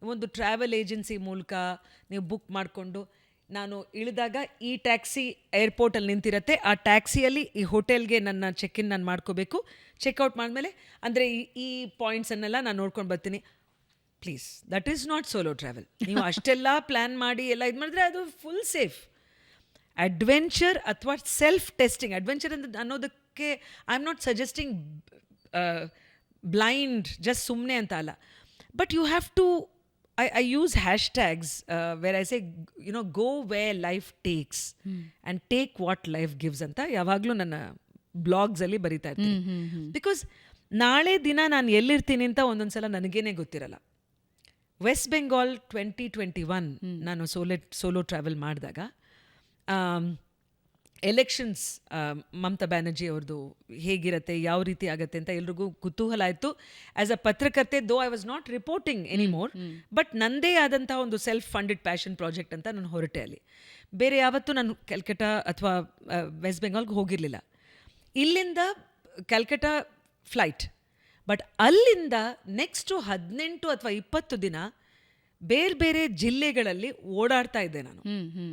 ಒಂದು travel agency ಮೂಲಕ ನೀವು ಬುಕ್ ಮಾಡಿಕೊಂಡು ನಾನು ಇಳಿದಾಗ ಈ ಟ್ಯಾಕ್ಸಿ ಏರ್ಪೋರ್ಟಲ್ಲಿ ನಿಂತಿರತ್ತೆ, ಆ ಟ್ಯಾಕ್ಸಿಯಲ್ಲಿ ಈ ಹೋಟೆಲ್ಗೆ ನನ್ನ ಚೆಕ್ ಇನ್ ನಾನು ಮಾಡ್ಕೋಬೇಕು, ಚೆಕ್ಔಟ್ ಮಾಡಿದ್ಮೇಲೆ ಅಂದರೆ ಈ ಪಾಯಿಂಟ್ಸನ್ನೆಲ್ಲ ನಾನು ನೋಡ್ಕೊಂಡು ಬರ್ತೀನಿ. Please, that is not solo travel. ನೀವು ಅಷ್ಟೆಲ್ಲ ಪ್ಲ್ಯಾನ್ ಮಾಡಿ ಎಲ್ಲ ಇದು ಮಾಡಿದ್ರೆ ಅದು ಫುಲ್ ಸೇಫ್. ಅಡ್ವೆಂಚರ್ ಅಥವಾ ಸೆಲ್ಫ್ ಟೆಸ್ಟಿಂಗ್, ಅಡ್ವೆಂಚರ್ ಅನ್ನೋದಕ್ಕೆ I am not suggesting blind just ಸುಮ್ಮನೆ ಅಂತ ಅಲ್ಲ, but you have to I use hashtags where I say, go where life takes and take what life gives ಅಂತ ಯಾವಾಗಲೂ ನನ್ನ ಬ್ಲಾಗ್ಸಲ್ಲಿ ಬರಿತಾ ಇರ್ತೀನಿ. ಬಿಕಾಸ್ ನಾಳೆ ದಿನ ನಾನು ಎಲ್ಲಿರ್ತೀನಿ ಅಂತ ಒಂದೊಂದ್ಸಲ ನನಗೇನೆ ಗೊತ್ತಿರಲ್ಲ. ವೆಸ್ಟ್ ಬೆಂಗಾಲ್ 2021 ನಾನು ಸೋಲೋ ಟ್ರಾವೆಲ್ ಮಾಡಿದಾಗ ಎಲೆಕ್ಷನ್ಸ್ ಮಮತಾ ಬ್ಯಾನರ್ಜಿ ಅವ್ರದ್ದು ಹೇಗಿರುತ್ತೆ, ಯಾವ ರೀತಿ ಆಗುತ್ತೆ ಅಂತ ಎಲ್ರಿಗೂ ಕುತೂಹಲ ಆಯಿತು. ಆ್ಯಸ್ ಅ ಪತ್ರಕರ್ತೆ, though I was not reporting anymore, but ನನ್ನದೇ ಆದಂಥ ಒಂದು ಸೆಲ್ಫ್ ಫಂಡೆಡ್ ಪ್ಯಾಷನ್ ಪ್ರಾಜೆಕ್ಟ್ ಅಂತ ನಾನು ಹೊರಟೆ. ಅಲ್ಲಿ ಬೇರೆ ಯಾವತ್ತೂ ನಾನು ಕಲ್ಕಟ್ಟ ಅಥವಾ ವೆಸ್ಟ್ ಬೆಂಗಾಲ್ಗೆ ಹೋಗಿರಲಿಲ್ಲ. ಇಲ್ಲಿಂದ ಕಲ್ಕಟ್ಟ ಫ್ಲೈಟ್, ಬಟ್ ಅಲ್ಲಿಂದ ನೆಕ್ಸ್ಟು 18 ಅಥವಾ 20 ದಿನ ಬೇರೆ ಬೇರೆ ಜಿಲ್ಲೆಗಳಲ್ಲಿ ಓಡಾಡ್ತಾ ಇದ್ದೆ ನಾನು.